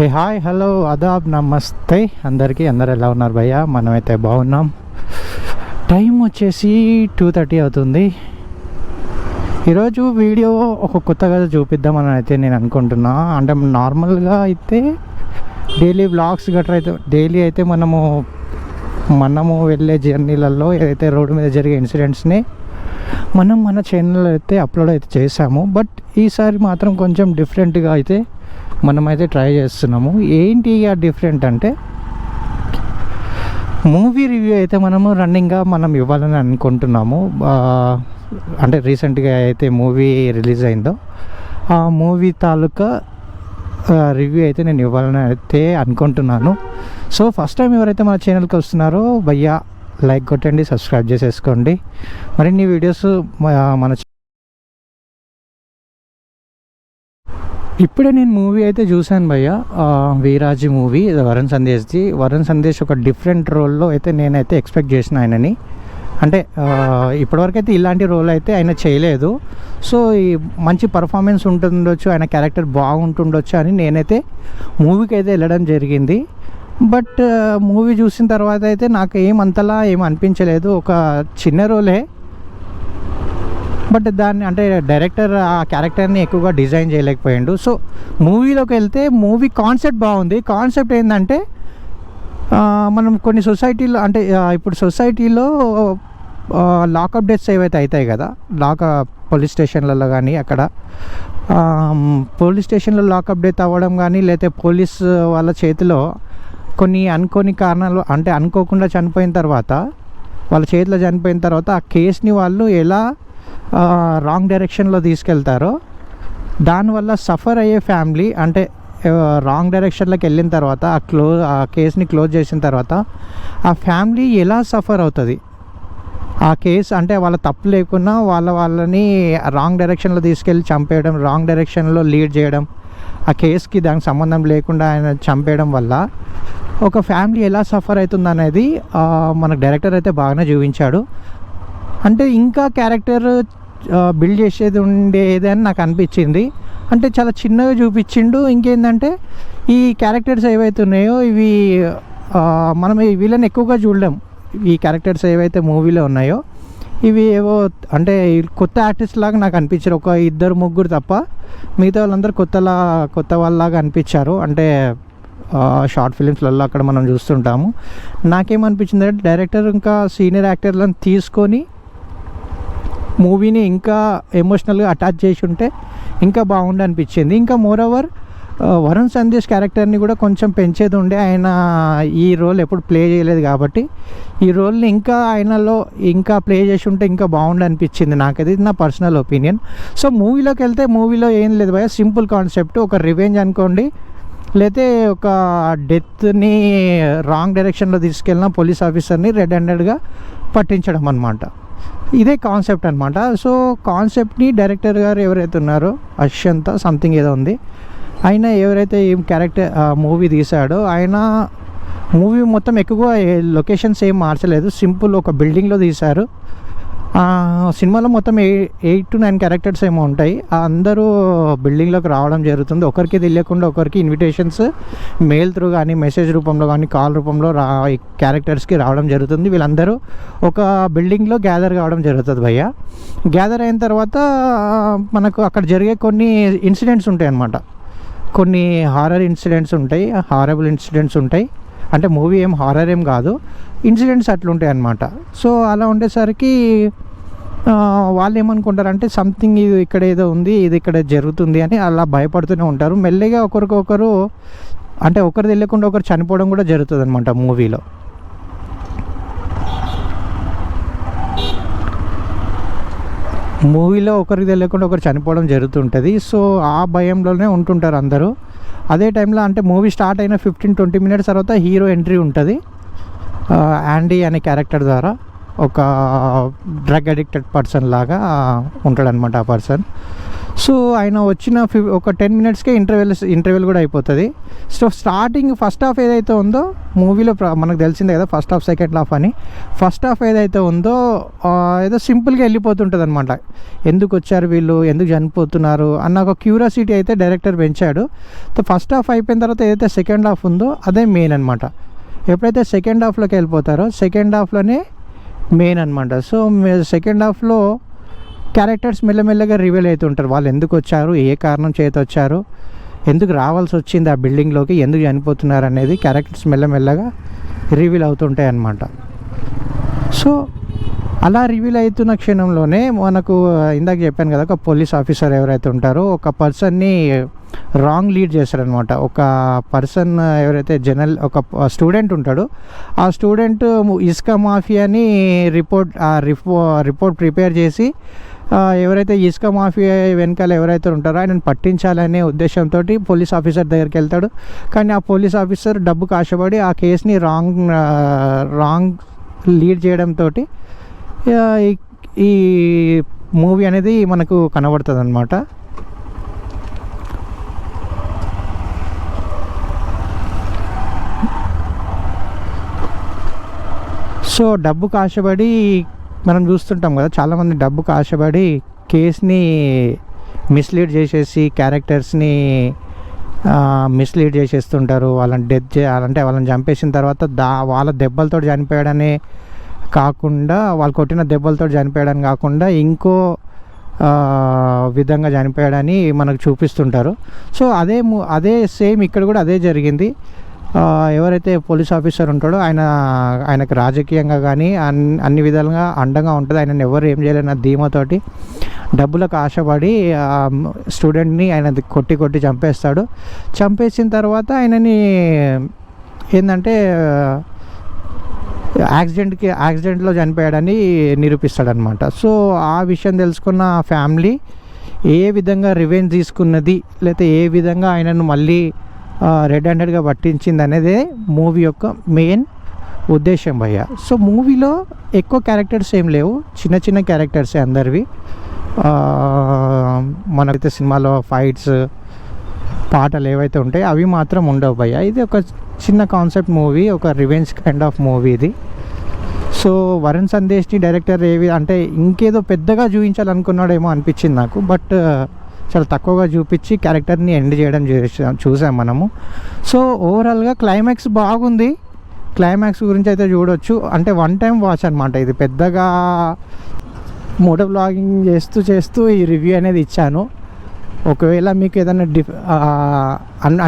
ఏ hi hello అదాబ్ నమస్తే అందరూ ఎలా ఉన్నారు భయ్యా? మనమైతే బాగున్నాం. టైం వచ్చేసి 2:30 అవుతుంది. ఈరోజు వీడియో ఒక కొత్తగా చూపిద్దామని అయితే నేను అనుకుంటున్నా. అంటే నార్మల్గా అయితే డైలీ వ్లాగ్స్ గట్రా అయితే డైలీ అయితే మనము వెళ్ళే జర్నీలలో ఏదైతే రోడ్డు మీద జరిగే ఇన్సిడెంట్స్ని మన ఛానల్లో అయితే అప్లోడ్ అయితే చేసాము. బట్ ఈసారి మాత్రం కొంచెం డిఫరెంట్గా అయితే మనమైతే ట్రై చేస్తున్నాము. ఏంటి ఆ డిఫరెంట్ అంటే, మూవీ రివ్యూ అయితే రన్నింగ్గా ఇవ్వాలని అనుకుంటున్నాము. అంటే రీసెంట్గా అయితే మూవీ రిలీజ్ అయిందో ఆ మూవీ తాలూకా రివ్యూ అయితే నేను ఇవ్వాలని అయితే అనుకుంటున్నాను. సో ఫస్ట్ టైం ఎవరైతే మన ఛానల్కి వస్తున్నారో భయ్యా లైక్ కొట్టండి, సబ్స్క్రైబ్ చేసేసుకోండి. మరిన్ని వీడియోస్ మన ఇప్పుడే నేను మూవీ అయితే చూశాను భయ్య, వీరాజీ మూవీ, వరుణ్ సందేశ్ ఒక డిఫరెంట్ రోల్లో అయితే నేనైతే ఎక్స్పెక్ట్ చేసిన ఆయనని. అంటే ఇప్పటివరకు అయితే ఇలాంటి రోల్ అయితే ఆయన చేయలేదు. సో ఈ మంచి పర్ఫార్మెన్స్ ఉంటుండొచ్చు, ఆయన క్యారెక్టర్ బాగుంటుండొచ్చు అని నేనైతే మూవీకి అయితే వెళ్ళడం జరిగింది. బట్ మూవీ చూసిన తర్వాత అయితే నాకు అంతలా అనిపించలేదు. ఒక చిన్న రోలే, బట్ దాన్ని అంటే డైరెక్టర్ ఆ క్యారెక్టర్ని ఎక్కువగా డిజైన్ చేయలేకపోయాడు. సో మూవీలోకి వెళ్తే మూవీ కాన్సెప్ట్ బాగుంది. కాన్సెప్ట్ ఏంటంటే, మనం కొన్ని సొసైటీలో అంటే ఇప్పుడు సొసైటీలో లాకప్ డెత్స్ ఏవైతే అవుతాయి కదా, పోలీస్ స్టేషన్లలో కానీ అక్కడ పోలీస్ స్టేషన్లో లాకప్ డెత్ అవ్వడం కానీ, లేకపోతే పోలీస్ వాళ్ళ చేతిలో కొన్ని అనుకోని కారణాలు అంటే అనుకోకుండా చనిపోయిన తర్వాత, వాళ్ళ చేతిలో చనిపోయిన తర్వాత ఆ కేసుని వాళ్ళు ఎలా రాంగ్ డైరెక్షన్లో తీసుకెళ్తారో, దానివల్ల సఫర్ అయ్యే ఫ్యామిలీ, అంటే రాంగ్ డైరెక్షన్లోకి వెళ్ళిన తర్వాత ఆ కేసుని క్లోజ్ చేసిన తర్వాత ఆ ఫ్యామిలీ ఎలా సఫర్ అవుతుంది. ఆ కేసు అంటే వాళ్ళ తప్పు లేకున్నా వాళ్ళని రాంగ్ డైరెక్షన్లో తీసుకెళ్ళి చంపేయడం, రాంగ్ డైరెక్షన్లో లీడ్ చేయడం, ఆ కేసుకి దానికి సంబంధం లేకుండా ఆయన చంపేయడం వల్ల ఒక ఫ్యామిలీ ఎలా సఫర్ అవుతుంది అనేది మనకు డైరెక్టర్ అయితే బాగానే చూపించాడు. అంటే ఇంకా క్యారెక్టర్ బిల్డ్ చేసేది ఉండేది అని నాకు అనిపించింది. అంటే చాలా చిన్నగా చూపించిండు. ఇంకేంటంటే ఈ క్యారెక్టర్స్ ఏవైతే ఉన్నాయో ఇవి మనం వీళ్ళని ఎక్కువగా చూడలేం. ఈ క్యారెక్టర్స్ ఏవైతే మూవీలో ఉన్నాయో ఇవి ఏవో అంటే కొత్త ఆర్టిస్ట్ లాగా నాకు అనిపించారు. ఒక 2-3 తప్ప మిగతా వాళ్ళందరూ కొత్త వాళ్ళలాగా అనిపించారు. అంటే షార్ట్ ఫిలిమ్స్లలో అక్కడ మనం చూస్తుంటాము. నాకేమనిపించింది అంటే, డైరెక్టర్ ఇంకా సీనియర్ యాక్టర్లను తీసుకొని మూవీని ఇంకా ఎమోషనల్గా అటాచ్ చేసి ఉంటే ఇంకా బాగుండి అనిపించింది. ఇంకా మోరోవర్ వరుణ్ సందేశ్ క్యారెక్టర్ని కూడా కొంచెం పెంచేది ఉండే. ఆయన ఈ రోల్ ఎప్పుడు ప్లే చేయలేదు కాబట్టి ఈ రోల్ని ఇంకా ఆయనలో ఇంకా ప్లే చేసి ఉంటే ఇంకా బాగుండి అనిపించింది నాకది, నా పర్సనల్ ఒపీనియన్. సో మూవీలోకి వెళ్తే మూవీలో ఏం లేదు భయ, సింపుల్ కాన్సెప్ట్, ఒక రివెంజ్ అనుకోండి, లేతే ఒక డెత్ని రాంగ్ డైరెక్షన్లో తీసుకెళ్ళిన పోలీస్ ఆఫీసర్ని రెడ్ హ్యాండెడ్గా పట్టించడం అనమాట. ఇదే కాన్సెప్ట్ అనమాట. సో కాన్సెప్ట్ని డైరెక్టర్ గారు ఎవరైతే ఉన్నారో అశ్వంత్ సంథింగ్ ఏదో ఉంది, ఆయన ఎవరైతే ఈ క్యారెక్టర్ మూవీ తీశాడో ఆయన మూవీ మొత్తం ఎక్కువగా లొకేషన్స్ ఏం మార్చలేదు, సింపుల్ ఒక బిల్డింగ్లో తీశారు. సినిమాలో మొత్తం 8 to 9 క్యారెక్టర్స్ ఏమో ఉంటాయి. అందరూ బిల్డింగ్లోకి రావడం జరుగుతుంది. ఒకరికి తెలియకుండా ఒకరికి ఇన్విటేషన్స్ మెయిల్ త్రూ కానీ, మెసేజ్ రూపంలో కానీ, కాల్ రూపంలో క్యారెక్టర్స్కి రావడం జరుగుతుంది. వీళ్ళందరూ ఒక బిల్డింగ్లో గ్యాదర్ కావడం జరుగుతుంది భయ్య. గ్యాదర్ అయిన తర్వాత మనకు అక్కడ జరిగే కొన్ని ఇన్సిడెంట్స్ ఉంటాయి అన్నమాట. కొన్ని హారర్ ఇన్సిడెంట్స్ ఉంటాయి, హారబుల్ ఇన్సిడెంట్స్ ఉంటాయి. అంటే మూవీ ఏం హారర్ ఏం కాదు, ఇన్సిడెంట్స్ అట్లుంటాయి అన్నమాట. సో అలా ఉండేసరికి వాళ్ళు ఏమనుకుంటారంటే సంథింగ్ ఇది ఇక్కడ ఏదో ఉంది, ఇది ఇక్కడ జరుగుతుంది అని అలా భయపడుతూనే ఉంటారు. మెల్లిగా ఒకరికొకరు అంటే ఒకరు తెలియకుండా ఒకరు చనిపోవడం కూడా జరుగుతుంది అనమాట మూవీలో. ఒకరికి తెలియకుండా ఒకరు చనిపోవడం జరుగుతుంటుంది. సో ఆ భయంలోనే ఉంటుంటారు అందరూ. అదే టైంలో అంటే మూవీ స్టార్ట్ అయిన 15-20 minutes తర్వాత హీరో ఎంట్రీ ఉంటుంది. యాండీ అనే క్యారెక్టర్ ద్వారా ఒక డ్రగ్ అడిక్టెడ్ పర్సన్ లాగా ఉంటాడనమాట ఆ పర్సన్. సో ఆయన వచ్చిన ఒక 10 మినిట్స్కే ఇంటర్వెల్ కూడా అయిపోతుంది. సో స్టార్టింగ్ ఫస్ట్ హాఫ్ ఏదైతే ఉందో మూవీలో మనకు తెలిసిందే కదా ఫస్ట్ హాఫ్ సెకండ్ హాఫ్ అని. ఫస్ట్ హాఫ్ ఏదైతే ఉందో ఏదో సింపుల్గా వెళ్ళిపోతుంటుంది అనమాట. ఎందుకు వచ్చారు వీళ్ళు, ఎందుకు చనిపోతున్నారు అన్న ఒక క్యూరియాసిటీ అయితే డైరెక్టర్ పెంచాడు. సో ఫస్ట్ హాఫ్ అయిపోయిన తర్వాత ఏదైతే సెకండ్ హాఫ్ ఉందో అదే మెయిన్ అనమాట. ఎప్పుడైతే సెకండ్ హాఫ్లోకి వెళ్ళిపోతారో సెకండ్ హాఫ్లోనే మెయిన్ అనమాట. సో సెకండ్ హాఫ్లో క్యారెక్టర్స్ మెల్లమెల్లగా రివీల్ అవుతుంటారు. వాళ్ళు ఎందుకు వచ్చారు, ఏ కారణం చేత వచ్చారు, ఎందుకు రావాల్సి వచ్చింది ఆ బిల్డింగ్లోకి, ఎందుకు చనిపోతున్నారు అనేది క్యారెక్టర్స్ మెల్లమెల్లగా రివీల్ అవుతుంటాయి అన్నమాట. సో అలా రివీల్ అవుతున్న క్షణంలోనే మనకు ఇందాక చెప్పాను కదా, ఒక పోలీస్ ఆఫీసర్ ఎవరైతే ఉంటారో ఒక పర్సన్ని రాంగ్ లీడ్ చేస్తారనమాట. ఒక పర్సన్ ఎవరైతే ఒక స్టూడెంట్ ఉంటాడో ఆ స్టూడెంట్ ఇసుక మాఫియాని రిపోర్ట్ ప్రిపేర్ చేసి ఎవరైతే ఇసుక మాఫియా వెనకాల ఎవరైతే ఉంటారో ఆయనను పట్టించాలనే ఉద్దేశంతో పోలీస్ ఆఫీసర్ దగ్గరికి వెళ్తాడు. కానీ ఆ పోలీస్ ఆఫీసర్ డబ్బుకు ఆశపడి ఆ కేసుని రాంగ్ లీడ్ చేయడంతో ఈ మూవీ అనేది మనకు కనబడుతుంది అన్నమాట. సో డబ్బుకు ఆశపడి మనం చూస్తుంటాం కదా, చాలామంది డబ్బుకు ఆశపడి కేసుని మిస్లీడ్ చేసేసి క్యారెక్టర్స్ని మిస్లీడ్ చేసేస్తుంటారు. వాళ్ళని డెత్ చేయాలంటే వాళ్ళని చంపేసిన తర్వాత వాళ్ళ దెబ్బలతో చనిపోయాడనే కాకుండా, వాళ్ళు కొట్టిన దెబ్బలతో చనిపోయాడని కాకుండా ఇంకో విధంగా చనిపోయాడని మనకు చూపిస్తుంటారు. సో అదే సేమ్ ఇక్కడ కూడా అదే జరిగింది. ఎవరైతే పోలీస్ ఆఫీసర్ ఉంటాడో ఆయనకు రాజకీయంగా కానీ అన్ని విధాలుగా అండగా ఉంటుంది. ఆయనను ఎవరు ఏం చేయలేని ధీమాతోటి డబ్బులకు ఆశపడి స్టూడెంట్ని ఆయన కొట్టి చంపేస్తాడు. చంపేసిన తర్వాత ఆయనని ఏంటంటే యాక్సిడెంట్లో చనిపోయాడని నిరూపిస్తాడనమాట. సో ఆ విషయం తెలుసుకున్న ఫ్యామిలీ ఏ విధంగా రివెంజ్ తీసుకున్నది, లేకపోతే ఏ విధంగా ఆయనను మళ్ళీ రెడ్ హ్యాండెడ్గా పట్టించింది అనేది మూవీ యొక్క మెయిన్ ఉద్దేశం భయ్య. సో మూవీలో ఎక్కువ క్యారెక్టర్స్ ఏం లేవు, చిన్న చిన్న క్యారెక్టర్సే అందరివి. మనకైతే సినిమాలో ఫైట్స్ పాటలు ఏవైతే ఉంటాయో అవి మాత్రం ఉండవు భయ్య. ఇది ఒక చిన్న కాన్సెప్ట్ మూవీ, ఒక రివెంజ్ కైండ్ ఆఫ్ మూవీ ఇది. సో వరుణ్ సందేశ్ని డైరెక్టర్ అంటే ఇంకేదో పెద్దగా చూపించాలనుకున్నాడేమో అనిపించింది నాకు. బట్ చాలా తక్కువగా చూపించి క్యారెక్టర్ని ఎండ్ చేయడం చూసాం మనము. సో ఓవరాల్గా క్లైమాక్స్ బాగుంది. క్లైమాక్స్ గురించి అయితే చూడొచ్చు. అంటే వన్ టైం వాచ్ అనమాట ఇది. పెద్దగా మోటో వ్లాగింగ్ చేస్తూ ఈ రివ్యూ అనేది ఇచ్చాను. ఒకవేళ మీకు ఏదైనా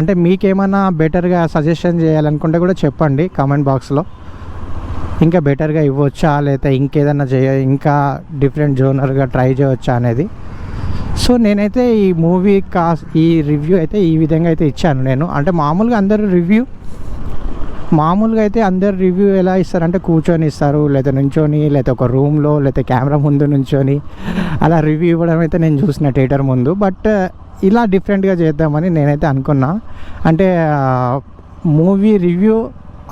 అంటే మీకేమైనా బెటర్గా సజెషన్ చేయాలనుకుంటే కూడా చెప్పండి కామెంట్ బాక్స్లో. ఇంకా బెటర్గా ఇవ్వచ్చా, లేదా ఇంకేదన్నా ఇంకా డిఫరెంట్ జోనర్గా ట్రై చేయవచ్చా అనేది. సో నేనైతే ఈ రివ్యూ అయితే ఈ విధంగా అయితే ఇచ్చాను నేను. అంటే మామూలుగా అందరు రివ్యూ ఎలా ఇస్తారంటే కూర్చొని ఇస్తారు, లేదా నుంచొని, లేదా ఒక రూమ్లో, లేదా కెమెరా ముందు నుంచొని అలా రివ్యూ ఇవ్వడం అయితే నేను చూసిన థియేటర్ ముందు. బట్ ఇలా డిఫరెంట్గా చేద్దామని నేనైతే అనుకున్నా. అంటే movie review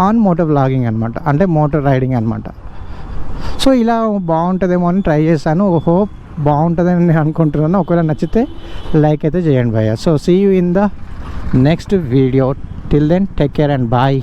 on moto vlogging అనమాట, అంటే మోటార్ రైడింగ్ అనమాట. సో ఇలా బాగుంటుందేమో అని ట్రై చేశాను. హోప్ బాగుంటుందని నేను అనుకుంటున్నాను. ఒకవేళ నచ్చితే లైక్ అయితే చేయండి భయ్య. So see you in the next video. Till then take care and bye.